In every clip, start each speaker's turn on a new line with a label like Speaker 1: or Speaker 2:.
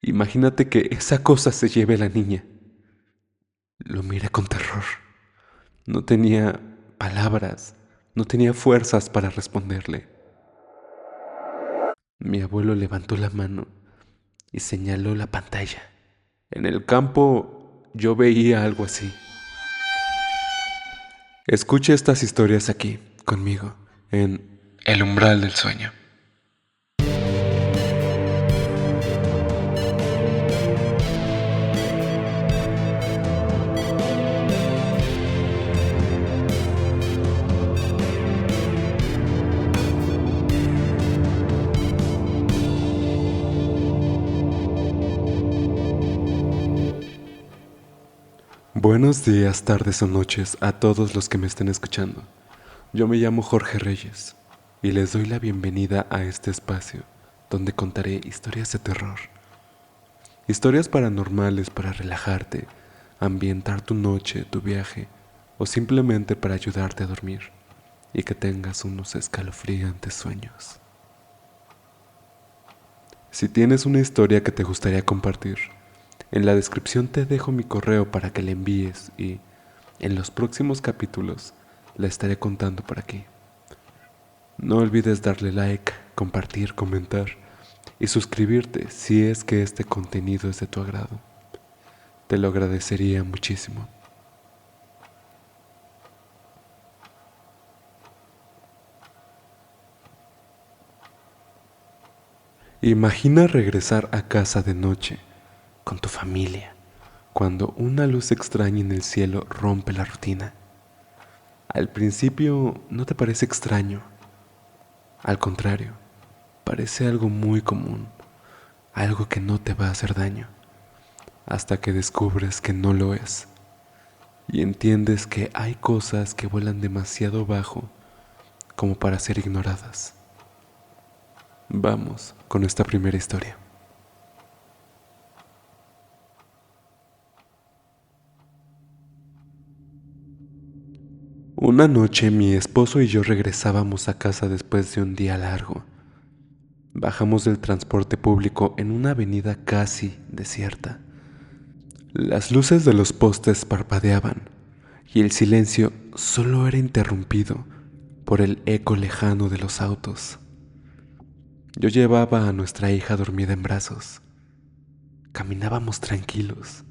Speaker 1: Imagínate que esa cosa se lleve a la niña. Lo miré con terror. No tenía palabras, no tenía fuerzas para responderle. Mi abuelo levantó la mano y señaló la pantalla. En el campo yo veía algo así. Escuche estas historias aquí, conmigo, en El umbral del sueño. Buenos días, tardes o noches a todos los que me estén escuchando. Yo me llamo Jorge Reyes y les doy la bienvenida a este espacio donde contaré historias de terror. Historias paranormales para relajarte, ambientar tu noche, tu viaje o simplemente para ayudarte a dormir y que tengas unos escalofriantes sueños. Si tienes una historia que te gustaría compartir, en la descripción te dejo mi correo para que la envíes y en los próximos capítulos la estaré contando por aquí. No olvides darle like, compartir, comentar y suscribirte si es que este contenido es de tu agrado. Te lo agradecería muchísimo. Imagina regresar a casa de noche con tu familia cuando una luz extraña en el cielo rompe la rutina. Al principio no te parece extraño, al contrario, parece algo muy común, algo que no te va a hacer daño, hasta que descubres que no lo es y entiendes que hay cosas que vuelan demasiado bajo como para ser ignoradas. Vamos con esta primera historia. Una noche mi esposo y yo regresábamos a casa después de un día largo. Bajamos del transporte público en una avenida casi desierta. Las luces de los postes parpadeaban y el silencio solo era interrumpido por el eco lejano de los autos. Yo llevaba a nuestra hija dormida en brazos. Caminábamos tranquilos,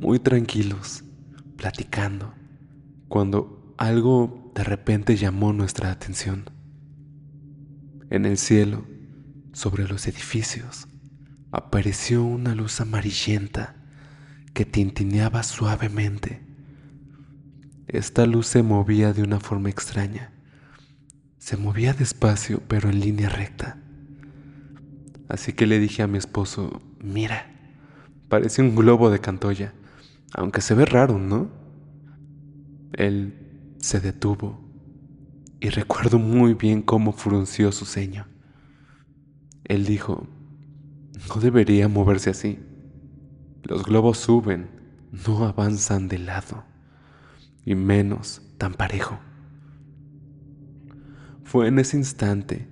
Speaker 1: muy tranquilos, platicando, cuando algo de repente llamó nuestra atención. En el cielo, sobre los edificios, apareció una luz amarillenta que tintineaba suavemente. Esta luz se movía de una forma extraña. Se movía despacio, pero en línea recta. Así que le dije a mi esposo, mira, parece un globo de Cantoya, aunque se ve raro, ¿no? Él se detuvo y recuerdo muy bien cómo frunció su ceño. Él dijo, no debería moverse así. Los globos suben, no avanzan de lado, y menos tan parejo. Fue en ese instante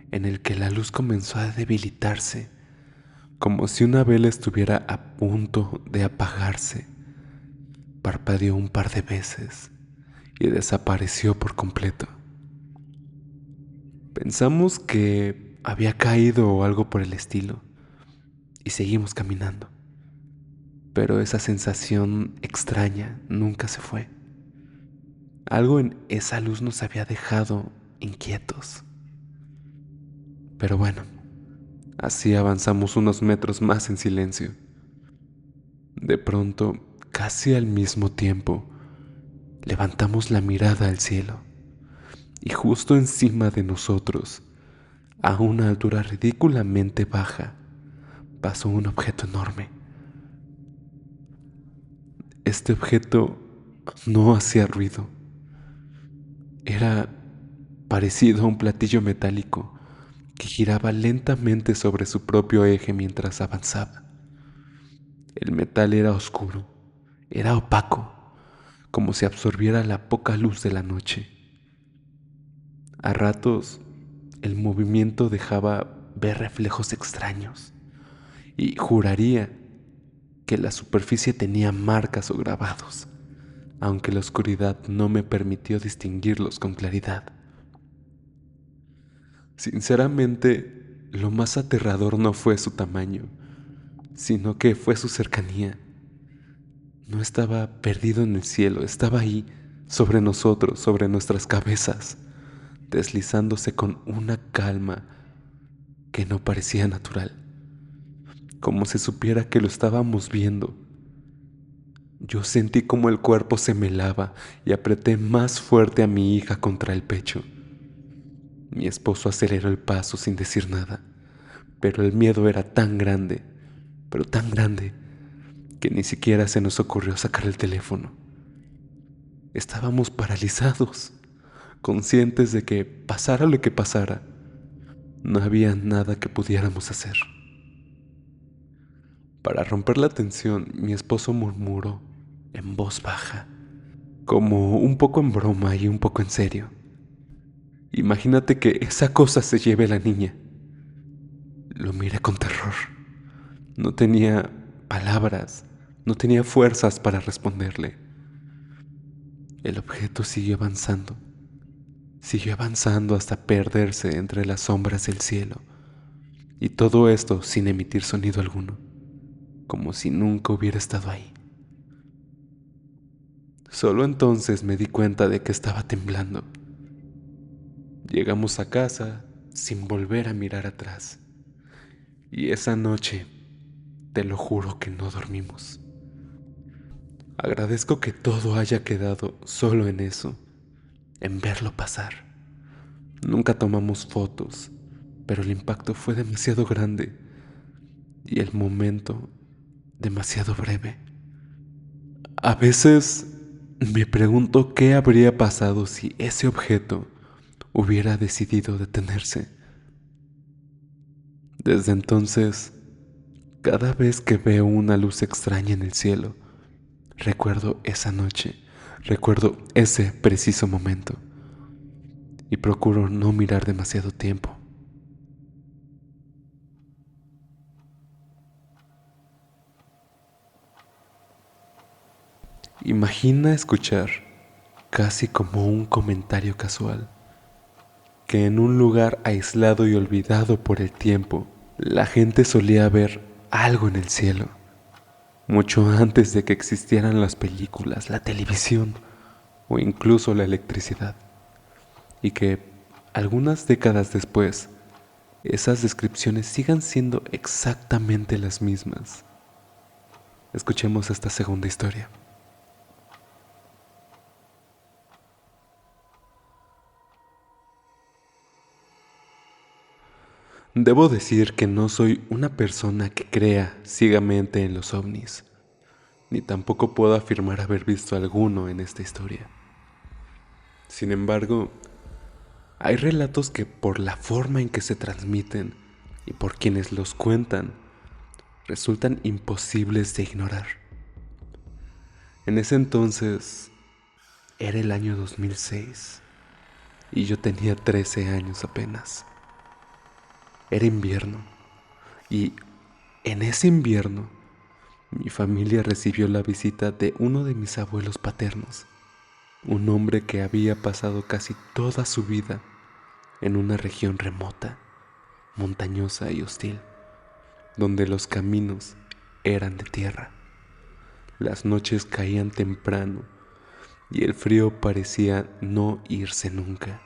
Speaker 1: en el que la luz comenzó a debilitarse, como si una vela estuviera a punto de apagarse. Parpadeó un par de veces y desapareció por completo. Pensamos que había caído o algo por el estilo y seguimos caminando, pero esa sensación extraña nunca se fue. Algo en esa luz nos había dejado inquietos. Pero bueno, así avanzamos unos metros más en silencio. De pronto, casi al mismo tiempo, levantamos la mirada al cielo y justo encima de nosotros, a una altura ridículamente baja, pasó un objeto enorme. Este objeto no hacía ruido. Era parecido a un platillo metálico que giraba lentamente sobre su propio eje mientras avanzaba. El metal era oscuro, era opaco, como si absorbiera la poca luz de la noche. A ratos, el movimiento dejaba ver reflejos extraños, y juraría que la superficie tenía marcas o grabados, aunque la oscuridad no me permitió distinguirlos con claridad. Sinceramente, lo más aterrador no fue su tamaño, sino que fue su cercanía. No estaba perdido en el cielo, estaba ahí, sobre nosotros, sobre nuestras cabezas, deslizándose con una calma que no parecía natural, como si supiera que lo estábamos viendo. Yo sentí como el cuerpo se me helaba y apreté más fuerte a mi hija contra el pecho. Mi esposo aceleró el paso sin decir nada, pero el miedo era tan grande, pero tan grande, que ni siquiera se nos ocurrió sacar el teléfono. Estábamos paralizados, conscientes de que pasara lo que pasara, no había nada que pudiéramos hacer. Para romper la tensión, mi esposo murmuró en voz baja, como un poco en broma y un poco en serio: imagínate que esa cosa se lleve a la niña. Lo miré con terror. No tenía palabras, no tenía fuerzas para responderle. El objeto siguió avanzando hasta perderse entre las sombras del cielo, y todo esto sin emitir sonido alguno, como si nunca hubiera estado ahí. Solo entonces me di cuenta de que estaba temblando. Llegamos a casa sin volver a mirar atrás, y esa noche, te lo juro que no dormimos. Agradezco que todo haya quedado solo en eso, en verlo pasar. Nunca tomamos fotos, pero el impacto fue demasiado grande y el momento demasiado breve. A veces me pregunto qué habría pasado si ese objeto hubiera decidido detenerse. Desde entonces, cada vez que veo una luz extraña en el cielo, recuerdo esa noche, recuerdo ese preciso momento, y procuro no mirar demasiado tiempo. Imagina escuchar, casi como un comentario casual, que en un lugar aislado y olvidado por el tiempo, la gente solía ver algo en el cielo, mucho antes de que existieran las películas, la televisión o incluso la electricidad, y que algunas décadas después, esas descripciones sigan siendo exactamente las mismas. Escuchemos esta segunda historia. Debo decir que no soy una persona que crea ciegamente en los ovnis, ni tampoco puedo afirmar haber visto alguno en esta historia. Sin embargo, hay relatos que por la forma en que se transmiten y por quienes los cuentan, resultan imposibles de ignorar. En ese entonces era el año 2006 y yo tenía 13 años apenas. Era invierno y en ese invierno mi familia recibió la visita de uno de mis abuelos paternos, un hombre que había pasado casi toda su vida en una región remota, montañosa y hostil, donde los caminos eran de tierra. Las noches caían temprano y el frío parecía no irse nunca.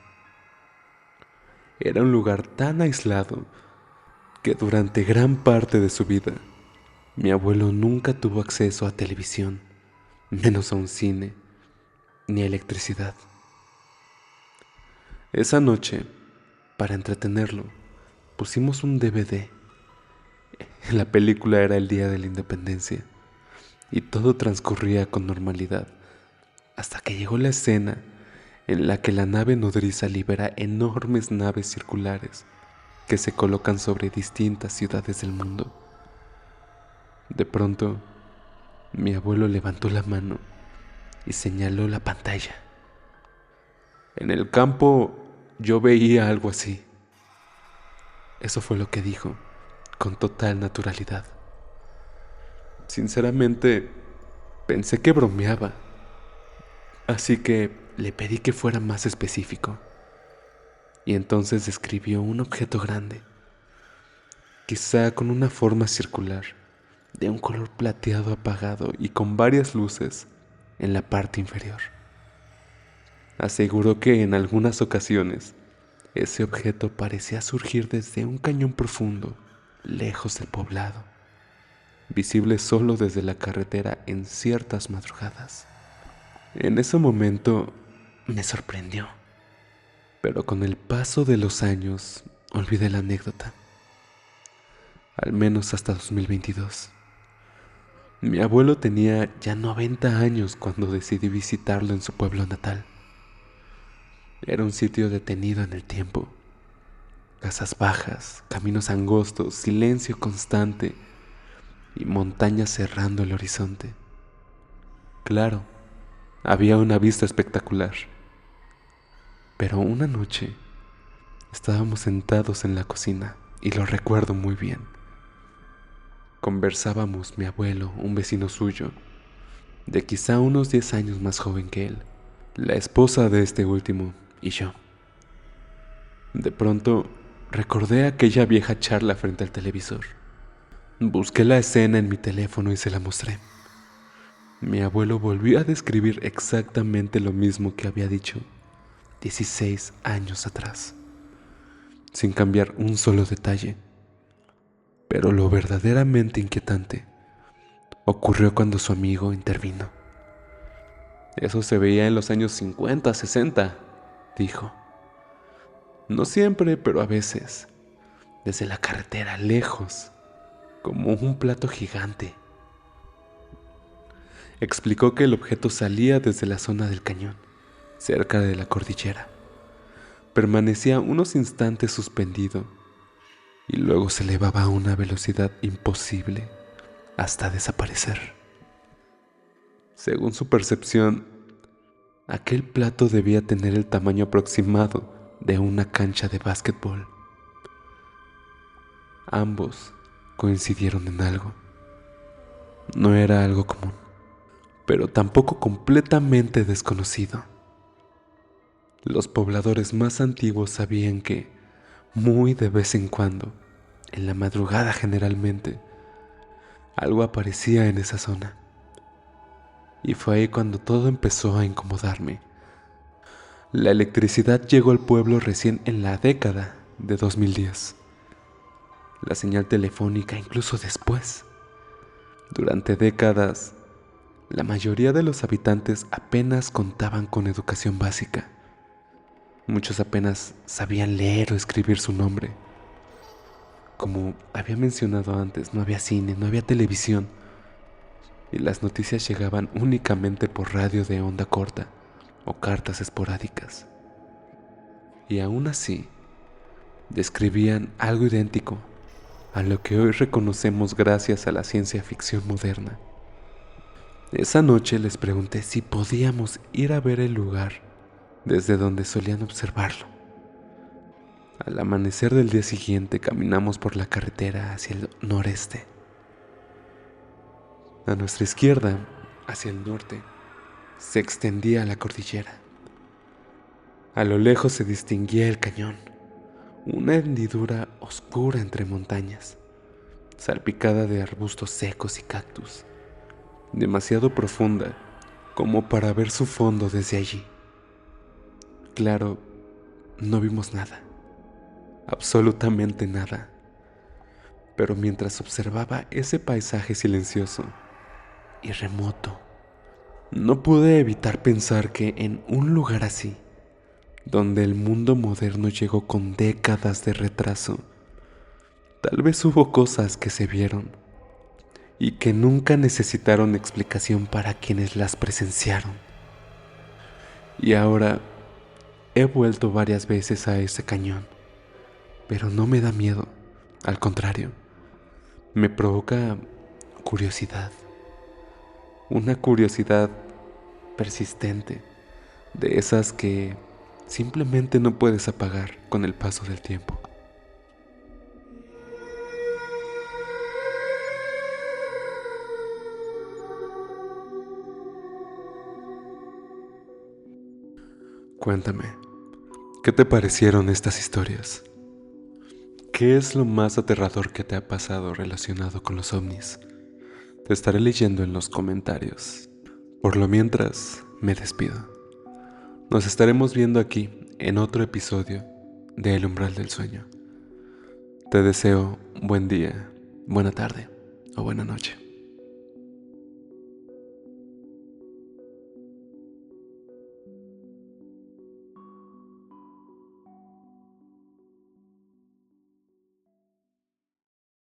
Speaker 1: Era un lugar tan aislado que durante gran parte de su vida mi abuelo nunca tuvo acceso a televisión, menos a un cine, ni a electricidad. Esa noche, para entretenerlo, pusimos un DVD. La película era el Día de la Independencia y todo transcurría con normalidad, hasta que llegó la escena en la que la nave nodriza libera enormes naves circulares que se colocan sobre distintas ciudades del mundo. De pronto, mi abuelo levantó la mano y señaló la pantalla. En el campo yo veía algo así. Eso fue lo que dijo, con total naturalidad. Sinceramente, pensé que bromeaba, así que le pedí que fuera más específico. Y entonces describió un objeto grande, quizá con una forma circular, de un color plateado apagado y con varias luces en la parte inferior. Aseguró que en algunas ocasiones ese objeto parecía surgir desde un cañón profundo, lejos del poblado, visible solo desde la carretera en ciertas madrugadas. En ese momento me sorprendió, pero con el paso de los años olvidé la anécdota, al menos hasta 2022. Mi abuelo tenía ya 90 años cuando decidí visitarlo en su pueblo natal. Era un sitio detenido en el tiempo. Casas bajas, caminos angostos, silencio constante y montañas cerrando el horizonte. Claro, había una vista espectacular. Pero una noche estábamos sentados en la cocina y lo recuerdo muy bien. Conversábamos mi abuelo, un vecino suyo, de quizá unos 10 años más joven que él, la esposa de este último y yo. De pronto recordé aquella vieja charla frente al televisor. Busqué la escena en mi teléfono y se la mostré. Mi abuelo volvió a describir exactamente lo mismo que había dicho 16 años atrás, sin cambiar un solo detalle. Pero lo verdaderamente inquietante ocurrió cuando su amigo intervino. Eso se veía en los años 50, 60, dijo. No siempre, pero a veces, desde la carretera, lejos, como un plato gigante. Explicó que el objeto salía desde la zona del cañón, cerca de la cordillera. Permanecía unos instantes suspendido y luego se elevaba a una velocidad imposible hasta desaparecer. Según su percepción, aquel plato debía tener el tamaño aproximado de una cancha de básquetbol. Ambos coincidieron en algo. No era algo común, pero tampoco completamente desconocido. Los pobladores más antiguos sabían que, muy de vez en cuando, en la madrugada generalmente, algo aparecía en esa zona. Y fue ahí cuando todo empezó a incomodarme. La electricidad llegó al pueblo recién en la década de 2010. La señal telefónica incluso después. Durante décadas, la mayoría de los habitantes apenas contaban con educación básica. Muchos apenas sabían leer o escribir su nombre. Como había mencionado antes, no había cine, no había televisión, y las noticias llegaban únicamente por radio de onda corta o cartas esporádicas. Y aún así, describían algo idéntico a lo que hoy reconocemos gracias a la ciencia ficción moderna. Esa noche les pregunté si podíamos ir a ver el lugar desde donde solían observarlo. Al amanecer del día siguiente caminamos por la carretera hacia el noreste. A nuestra izquierda, hacia el norte, se extendía la cordillera. A lo lejos se distinguía el cañón, una hendidura oscura entre montañas, salpicada de arbustos secos y cactus, demasiado profunda como para ver su fondo desde allí. Claro, no vimos nada, absolutamente nada, pero mientras observaba ese paisaje silencioso y remoto, no pude evitar pensar que en un lugar así, donde el mundo moderno llegó con décadas de retraso, tal vez hubo cosas que se vieron y que nunca necesitaron explicación para quienes las presenciaron. Y ahora he vuelto varias veces a ese cañón, pero no me da miedo, al contrario, me provoca curiosidad, una curiosidad persistente, de esas que simplemente no puedes apagar con el paso del tiempo. Cuéntame, ¿qué te parecieron estas historias? ¿Qué es lo más aterrador que te ha pasado relacionado con los ovnis? Te estaré leyendo en los comentarios. Por lo mientras, me despido. Nos estaremos viendo aquí en otro episodio de El Umbral del Sueño. Te deseo buen día, buena tarde o buena noche.